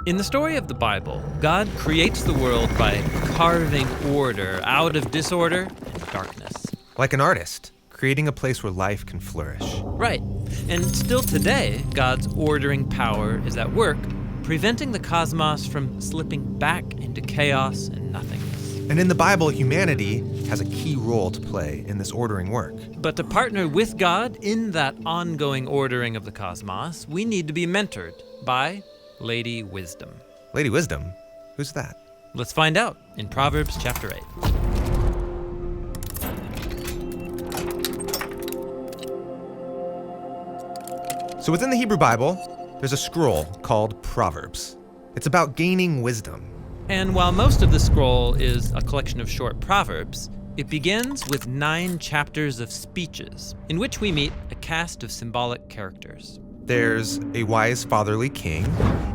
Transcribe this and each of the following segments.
In the story of the Bible, God creates the world by carving order out of disorder and darkness. Like an artist, creating a place where life can flourish. Right. And still today, God's ordering power is at work, preventing the cosmos from slipping back into chaos and nothingness. And in the Bible, humanity has a key role to play in this ordering work. But to partner with God in that ongoing ordering of the cosmos, we need to be mentored by Lady Wisdom. Lady Wisdom? Who's that? Let's find out in Proverbs chapter 8. So within the Hebrew Bible, there's a scroll called Proverbs. It's about gaining wisdom. And while most of the scroll is a collection of short proverbs, it begins with 9 chapters of speeches, in which we meet a cast of symbolic characters. There's a wise fatherly king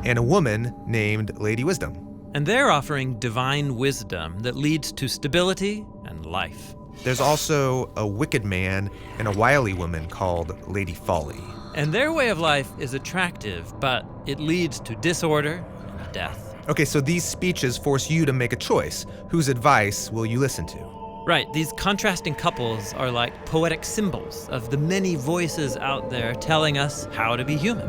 and a woman named Lady Wisdom. And they're offering divine wisdom that leads to stability and life. There's also a wicked man and a wily woman called Lady Folly. And their way of life is attractive, but it leads to disorder and death. Okay, so these speeches force you to make a choice. Whose advice will you listen to? Right, these contrasting couples are like poetic symbols of the many voices out there telling us how to be human.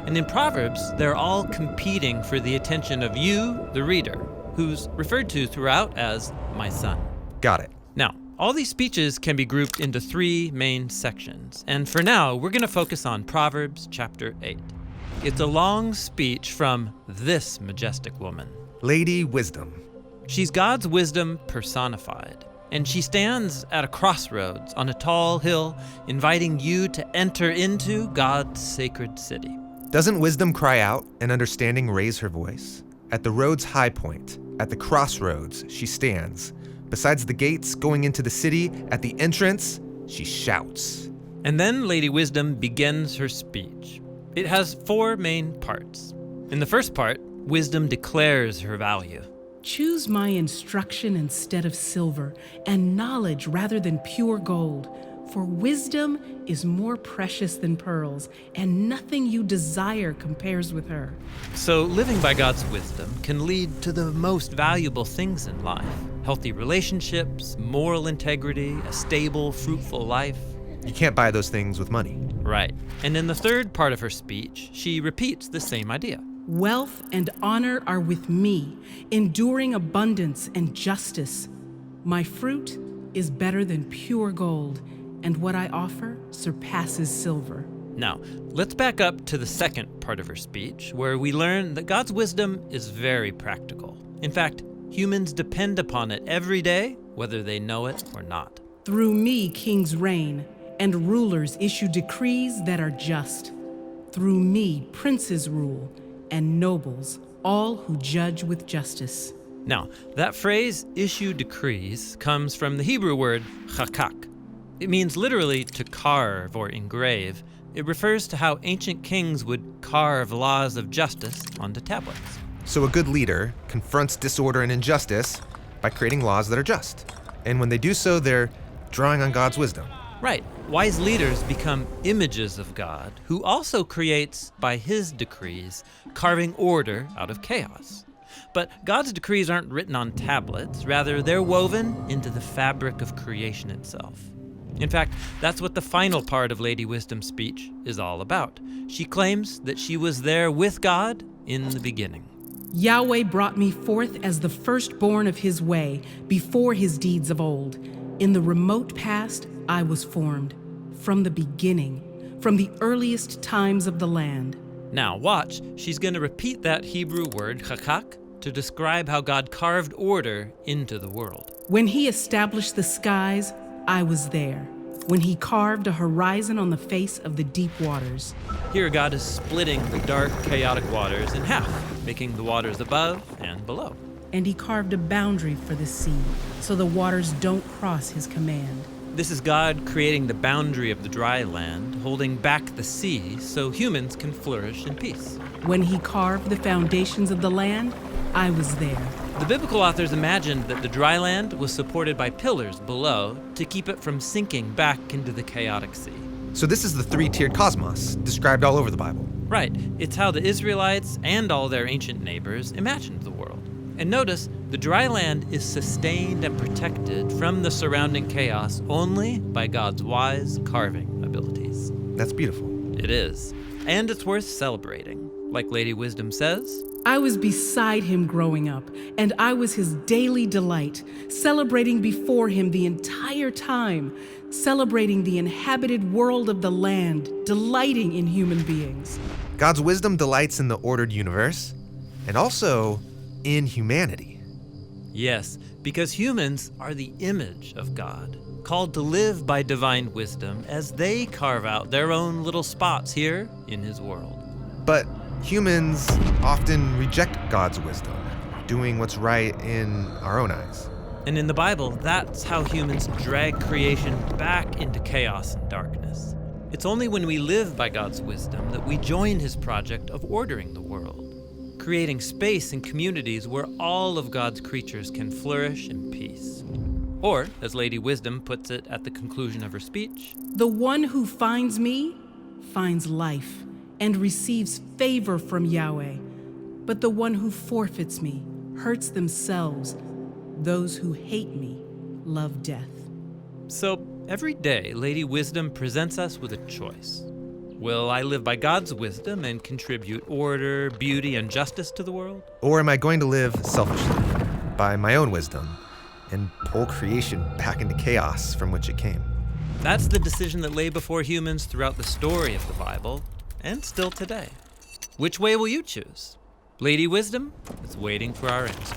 And in Proverbs, they're all competing for the attention of you, the reader, who's referred to throughout as my son. Got it. Now, all these speeches can be grouped into 3 main sections. And for now, we're going to focus on Proverbs chapter 8. It's a long speech from this majestic woman, Lady Wisdom. She's God's wisdom personified, and she stands at a crossroads on a tall hill, inviting you to enter into God's sacred city. Doesn't wisdom cry out and understanding raise her voice? At the road's high point, at the crossroads, she stands. Besides the gates going into the city, at the entrance, she shouts. And then Lady Wisdom begins her speech. It has 4 main parts. In the first part, Wisdom declares her value. Choose my instruction instead of silver, and knowledge rather than pure gold. For wisdom is more precious than pearls, and nothing you desire compares with her. So living by God's wisdom can lead to the most valuable things in life. Healthy relationships, moral integrity, a stable, fruitful life. You can't buy those things with money. Right. And in the third part of her speech, she repeats the same idea. Wealth and honor are with me, enduring abundance and justice. My fruit is better than pure gold, and what I offer surpasses silver. Now, let's back up to the second part of her speech, where we learn that God's wisdom is very practical. In fact, humans depend upon it every day, whether they know it or not. Through me, kings reign, and rulers issue decrees that are just. Through me, princes rule, and nobles, all who judge with justice. Now, that phrase, issue decrees, comes from the Hebrew word chakak. It means literally to carve or engrave. It refers to how ancient kings would carve laws of justice onto tablets. So a good leader confronts disorder and injustice by creating laws that are just. And when they do so, they're drawing on God's wisdom. Right. Wise leaders become images of God, who also creates, by his decrees, carving order out of chaos. But God's decrees aren't written on tablets. Rather, they're woven into the fabric of creation itself. In fact, that's what the final part of Lady Wisdom's speech is all about. She claims that she was there with God in the beginning. Yahweh brought me forth as the firstborn of his way, before his deeds of old. In the remote past, I was formed. From the beginning, from the earliest times of the land. Now watch, she's going to repeat that Hebrew word, chakak, to describe how God carved order into the world. When he established the skies, I was there. When he carved a horizon on the face of the deep waters. Here God is splitting the dark, chaotic waters in half, making the waters above and below. And he carved a boundary for the sea, so the waters don't cross his command. This is God creating the boundary of the dry land, holding back the sea so humans can flourish in peace. When he carved the foundations of the land, I was there. The biblical authors imagined that the dry land was supported by pillars below to keep it from sinking back into the chaotic sea. So this is the 3-tiered cosmos described all over the Bible. Right, it's how the Israelites and all their ancient neighbors imagined the world. And notice, the dry land is sustained and protected from the surrounding chaos only by God's wise carving abilities. That's beautiful. It is. And it's worth celebrating. Like Lady Wisdom says, I was beside him growing up, and I was his daily delight, celebrating before him the entire time, celebrating the inhabited world of the land, delighting in human beings. God's wisdom delights in the ordered universe and also in humanity. yes, because humans are the image of God, called to live by divine wisdom as they carve out their own little spots here in his world. But humans often reject God's wisdom, doing what's right in our own eyes. And in the Bible, that's how humans drag creation back into chaos and darkness. It's only when we live by God's wisdom that we join his project of ordering the world, creating space and communities where all of God's creatures can flourish in peace. Or, as Lady Wisdom puts it at the conclusion of her speech, The one who finds me finds life and receives favor from Yahweh. But the one who forfeits me hurts themselves. Those who hate me love death. so every day Lady Wisdom presents us with a choice. Will I live by God's wisdom and contribute order, beauty, and justice to the world? Or am I going to live selfishly, by my own wisdom, and pull creation back into chaos from which it came? That's the decision that lay before humans throughout the story of the Bible, and still today. Which way will you choose? Lady Wisdom is waiting for our answer.